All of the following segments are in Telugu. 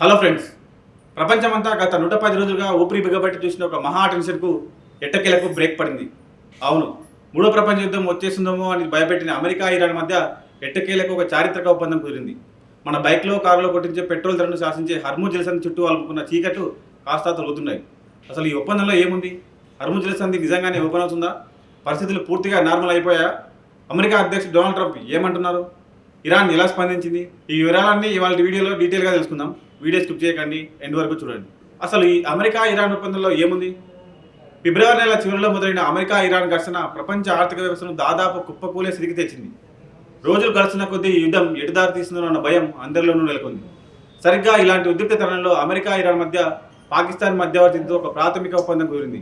హలో ఫ్రెండ్స్, ప్రపంచమంతా గత 110 రోజులుగా ఊపిరి బిగబట్టి చూసిన ఒక మహా టెన్షన్కు ఎట్టకేలకు బ్రేక్ పడింది. అవును, మూడో ప్రపంచ యుద్ధం వచ్చేస్తుందేమో అని భయపెట్టిన అమెరికా ఇరాన్ మధ్య ఎట్టకేలకు ఒక చారిత్రక ఒప్పందం కుదిరింది. మన బైక్లో కారులో కొట్టించే పెట్రోల్ ధరను శాసించే హర్ముజ్ జలసంధి చుట్టూ అలుపుకున్న చీకట్లు కాస్త తొలుగుతున్నాయి. అసలు ఈ ఒప్పందంలో ఏముంది? హర్ముజ్ జలసంధి నిజంగానే ఓపెన్ అవుతుందా? పరిస్థితులు పూర్తిగా నార్మల్ అయిపోయాయా? అమెరికా అధ్యక్షుడు డొనాల్డ్ ట్రంప్ ఏమంటున్నారు? ఇరాన్ ఎలా స్పందించింది? ఈ వివరాలన్నీ ఇవాళ వీడియోలో డీటెయిల్గా తెలుసుకుందాం. వీడియో స్కిప్ చేయకండి, ఎండ్ వరకు చూడండి. అసలు ఈ అమెరికా ఇరాన్ ఒప్పందంలో ఏముంది? ఫిబ్రవరి నెల చివరిలో మొదలైన అమెరికా ఇరాన్ ఘర్షణ ప్రపంచ ఆర్థిక వ్యవస్థను దాదాపు కుప్పకూలే స్థితికి తెచ్చింది. రోజులు గడుస్తున్న కొద్దీ ఈ యుద్ధం ఎటు దారి తీస్తుందన్న భయం అందరిలోనూ నెలకొంది. సరిగ్గా ఇలాంటి ఉద్రిక్త తరుణంలో అమెరికా ఇరాన్ మధ్య పాకిస్తాన్ మధ్యవర్తితో ఒక ప్రాథమిక ఒప్పందం కుదిరింది.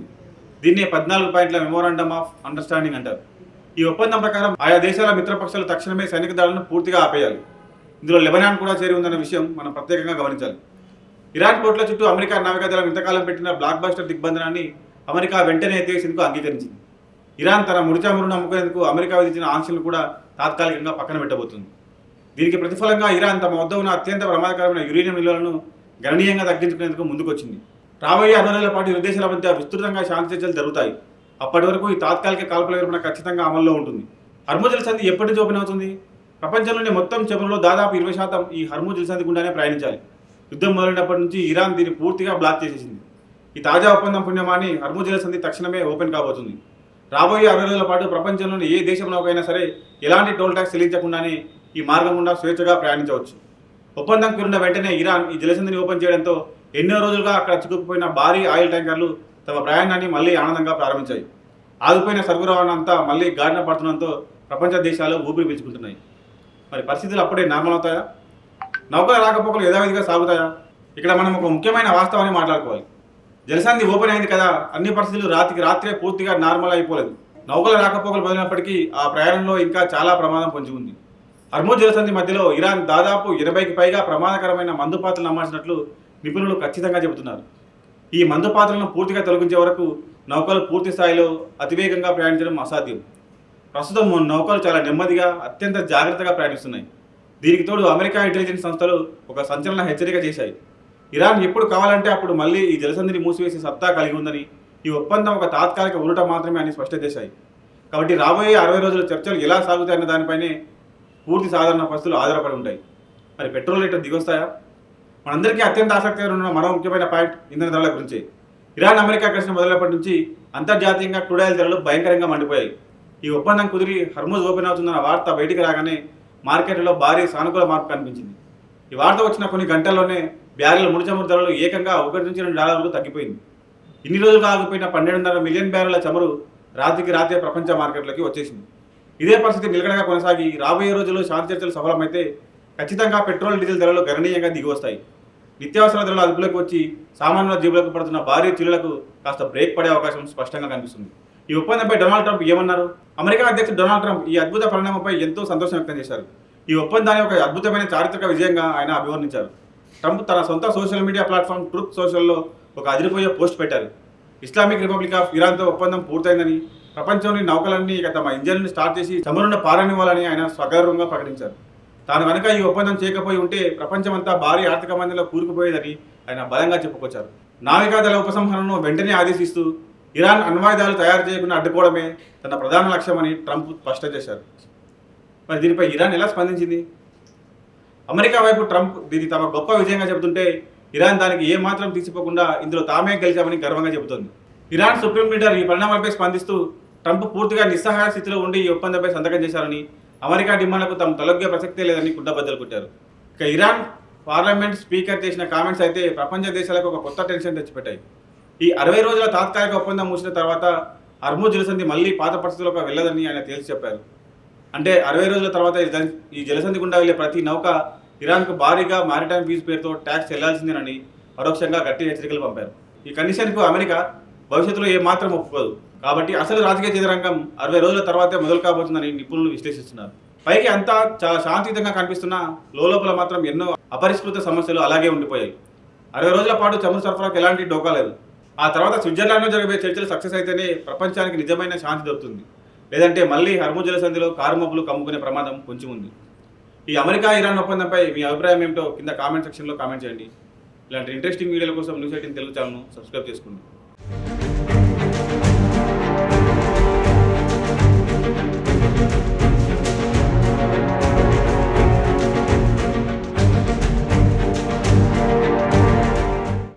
దీన్నే 14 పాయింట్ల మెమోరాండమ్ ఆఫ్ అండర్స్టాండింగ్ అంటారు. ఈ ఒప్పందం ప్రకారం ఆయా దేశాల మిత్రపక్షాలు తక్షణమే సైనిక దళాలను పూర్తిగా ఆపేయాలి. ఇందులో లెబనాన్ కూడా చేరి ఉందన్న విషయం మనం ప్రత్యేకంగా గమనించాలి. ఇరాన్ పోర్టుల చుట్టూ అమెరికా నావికాదళం ఇంతకాలం పెట్టిన బ్లాక్ బస్టర్ దిగ్బంధనాన్ని అమెరికా వెంటనే ఎత్తేసేందుకు అంగీకరించింది. ఇరాన్ తన ముడిచమురును అమ్ముకునేందుకు అమెరికా విధించిన ఆంక్షలను కూడా తాత్కాలికంగా పక్కన పెట్టబోతుంది. దీనికి ప్రతిఫలంగా ఇరాన్ తమ వద్ద ఉన్న అత్యంత ప్రమాదకరమైన యురేనియం నిల్వలను గణనీయంగా తగ్గించుకునేందుకు ముందుకొచ్చింది. రాబోయే 60 నెలల పాటు ఇరు దేశాల మధ్య విస్తృతంగా శాంతి చర్చలు జరుగుతాయి. అప్పటి వరకు ఈ తాత్కాలిక కాల్పుల విరమణ ఖచ్చితంగా అమల్లో ఉంటుంది. హర్ముజ్ జలసంధి ఎప్పటి నుంచి ఓపెన్ అవుతుంది? ప్రపంచంలోని మొత్తం చమురులో దాదాపు 20% ఈ హర్ముజ్ జలసంధి గుండానే ప్రయాణించాలి. యుద్ధం మొదలైనప్పటి నుంచి ఇరాన్ దీన్ని పూర్తిగా బ్లాక్ చేసేసింది. ఈ తాజా ఒప్పందం పుణ్యమాని హర్ముజ్ జలసంధి తక్షణమే ఓపెన్ కాబోతుంది. రాబోయే 60 రోజుల పాటు ప్రపంచంలోని ఏ దేశంలోకైనా సరే ఎలాంటి టోల్ ట్యాక్స్ చెల్లించకుండానే ఈ మార్గం గుండా స్వేచ్ఛగా ప్రయాణించవచ్చు. ఒప్పందం కురిన వెంటనే ఇరాన్ ఈ జలసంధిని ఓపెన్ చేయడంతో ఎన్నో రోజులుగా అక్కడ చిక్కుకుపోయిన భారీ ఆయిల్ ట్యాంకర్లు తమ ప్రయాణాన్ని మళ్లీ ఆనందంగా ప్రారంభించాయి. ఆగిపోయిన సరుకు రవాణా అంతా మళ్లీ గాడిన పడుతుండడంతో ప్రపంచ దేశాలు ఊపిరి పీల్చుకుంటున్నాయి. మరి పరిస్థితులు అప్పుడే నార్మల్ అవుతాయా? నౌకల రాకపోకలు యథావిధిగా సాగుతాయా? ఇక్కడ మనం ఒక ముఖ్యమైన వాస్తవాన్ని మాట్లాడుకోవాలి. జలసంధి ఓపెన్ అయింది కదా, అన్ని పరిస్థితులు రాత్రికి రాత్రే పూర్తిగా నార్మల్ అయిపోలేదు. నౌకల రాకపోకలు మొదలైనప్పటికీ ఆ ప్రయాణంలో ఇంకా చాలా ప్రమాదం పొంచి ఉంది. హర్ముజ్ జలసంధి మధ్యలో ఇరాన్ దాదాపు 80కి పైగా ప్రమాదకరమైన మందు పాత్రలు అమ్మాల్సినట్లు నిపుణులు ఖచ్చితంగా చెబుతున్నారు. ఈ మందు పాత్రలను పూర్తిగా తొలగించే వరకు నౌకలు పూర్తి స్థాయిలో అతివేగంగా ప్రయాణించడం అసాధ్యం. ప్రస్తుతం నౌకలు చాలా నెమ్మదిగా అత్యంత జాగ్రత్తగా ప్రయాణిస్తున్నాయి. దీనికి తోడు అమెరికా ఇంటెలిజెన్స్ సంస్థలు ఒక సంచలన హెచ్చరిక చేశాయి. ఇరాన్ ఎప్పుడు కావాలంటే అప్పుడు మళ్ళీ ఈ జలసంధిని మూసివేసే సత్తా కలిగి ఉందని, ఈ ఒప్పందం ఒక తాత్కాలిక ఊరట మాత్రమే అని స్పష్టం చేశాయి. కాబట్టి రాబోయే 60 రోజుల చర్చలు ఎలా సాగుతాయన్న దానిపైనే పూర్తి సాధారణ పరిస్థితులు ఆధారపడి ఉంటాయి. మరి పెట్రోల్ రేట్లు దిగొస్తాయా? మనందరికీ అత్యంత ఆసక్తిగా ఉన్న మరో ముఖ్యమైన పాయింట్ ఇంధన ధరల గురించి. ఇరాన్ అమెరికా ఘర్షణ మొదలైనప్పటి నుంచి అంతర్జాతీయంగా క్రూడ్ ఆయిల్ ధరలు భయంకరంగా మండిపోయాయి. ఈ ఒప్పందం కుదిరి హర్ముజ్ ఓపెన్ అవుతుందన్న వార్త బయటికి రాగానే మార్కెట్లో భారీ సానుకూల మార్పు కనిపించింది. ఈ వార్త వచ్చిన కొన్ని గంటల్లోనే బ్యారెల్ ముడి చమురు ధరలు ఏకంగా $1 నుంచి $2 తగ్గిపోయింది. ఇన్ని రోజులుగా ఆగిపోయిన 12.5 మిలియన్ బ్యారెల చమురు రాత్రికి రాత్రే ప్రపంచ మార్కెట్లోకి వచ్చేసింది. ఇదే పరిస్థితి నిలకడగా కొనసాగి రాబోయే రోజుల్లో శాంతి చర్చలు సఫలమైతే ఖచ్చితంగా పెట్రోల్, డీజిల్ ధరలు గణనీయంగా దిగి వస్తాయి. నిత్యావసర ధరలు అదుపులోకి వచ్చి సామాన్యుల జేబులకు పడుతున్న భారీ చిల్లులకు కాస్త బ్రేక్ పడే అవకాశం స్పష్టంగా కనిపిస్తుంది. ఈ ఒప్పందంపై డొనాల్డ్ ట్రంప్ ఏమన్నారు? అమెరికా అధ్యక్షుడు డొనాల్డ్ ట్రంప్ ఈ అద్భుత పరిణామంపై ఎంతో సంతోషం వ్యక్తం చేశారు. ఈ ఒప్పందాన్ని ఒక అద్భుతమైన చారిత్రక విజయంగా ఆయన అభివర్ణించారు. ట్రంప్ తన సొంత సోషల్ మీడియా ప్లాట్ఫామ్ ట్రూత్ సోషల్లో ఒక అదిరిపోయే పోస్ట్ పెట్టారు. ఇస్లామిక్ రిపబ్లిక్ ఆఫ్ ఇరాన్తో ఒప్పందం పూర్తయిందని, ప్రపంచంలోని నౌకలన్నీ ఇక తమ ఇంజన్లను స్టార్ట్ చేసి చమురును పారనివ్వాలని ఆయన స్వగర్వంగా ప్రకటించారు. తాను కనుక ఈ ఒప్పందం చేయకపోయి ఉంటే ప్రపంచమంతా భారీ ఆర్థిక మందిలో కూరుకుపోయేదని ఆయన బలంగా చెప్పుకొచ్చారు. నావికాదళ ఉపసంహరణను వెంటనే ఆదేశిస్తూ ఇరాన్ అణ్వాయుధాలు తయారు చేయకుండా అడ్డుకోవడమే తన ప్రధాన లక్ష్యమని ట్రంప్ స్పష్టం చేశారు. మరి దీనిపై ఇరాన్ ఎలా స్పందించింది? అమెరికా వైపు ట్రంప్ దీన్ని తమ గొప్ప విజయంగా చెబుతుంటే ఇరాన్ దానికి ఏమాత్రం తీసిపోకుండా ఇందులో తామే గెలిచామని గర్వంగా చెబుతోంది. ఇరాన్ సుప్రీం లీడర్ ఈ పరిణామాలపై స్పందిస్తూ ట్రంప్ పూర్తిగా నిస్సహాయ స్థితిలో ఉండి ఈ ఒప్పందంపై సంతకం చేశారని, అమెరికా డిమాండ్లకు తాము తొలగే ప్రసక్తే లేదని గుడ్డబద్దలు కొట్టారు. ఇక ఇరాన్ పార్లమెంట్ స్పీకర్ చేసిన కామెంట్స్ అయితే ప్రపంచ దేశాలకు ఒక కొత్త టెన్షన్ తెచ్చిపెట్టాయి. ఈ 60 రోజుల తాత్కాలిక ఒప్పందం ముగిసిన తర్వాత హర్ముజ్ జలసంధి మళ్లీ పాత పరిస్థితులకు వెళ్ళదని ఆయన తేల్చి చెప్పారు. అంటే 60 రోజుల తర్వాత ఈ జలసంధి గుండా వెళ్లే ప్రతి నౌక ఇరాన్కు భారీగా మారిటైమ్ ఫీజు పేరుతో ట్యాక్స్ చెల్లాల్సిందేనని పరోక్షంగా గట్టి హెచ్చరికలు పంపారు. ఈ కండిషన్కు అమెరికా భవిష్యత్తులో ఏమాత్రం ఒప్పుకోదు. కాబట్టి అసలు రాజకీయ చదరంగం 60 రోజుల తర్వాతే మొదలు కాబోతుందని నిపుణులు విశ్లేషిస్తున్నారు. పైకి అంతా చాలా శాంతియుతంగా కనిపిస్తున్నా లోపల మాత్రం ఎన్నో అపరిష్కృత సమస్యలు అలాగే ఉండిపోయాయి. 60 రోజుల పాటు చమురు సరఫరాకు ఎలాంటి డోకా లేదు. ఆ తర్వాత స్విట్జర్లాండ్లో జరిగే చర్చలు సక్సెస్ అయితేనే ప్రపంచానికి నిజమైన శాంతి దొరుకుతుంది. లేదంటే మళ్ళీ హర్ముజ్ జలసంధిలో కారుమబ్బులు కమ్ముకునే ప్రమాదం కొంచెం ఉంది. ఈ అమెరికా ఇరాన్ ఒప్పందంపై మీ అభిప్రాయం ఏమిటో కింద కామెంట్ సెక్షన్లో కామెంట్ చేయండి. ఇలాంటి ఇంట్రెస్టింగ్ వీడియోల కోసం న్యూస్ 18 తెలుగు ఛానల్ను సబ్స్క్రైబ్ చేసుకోండి.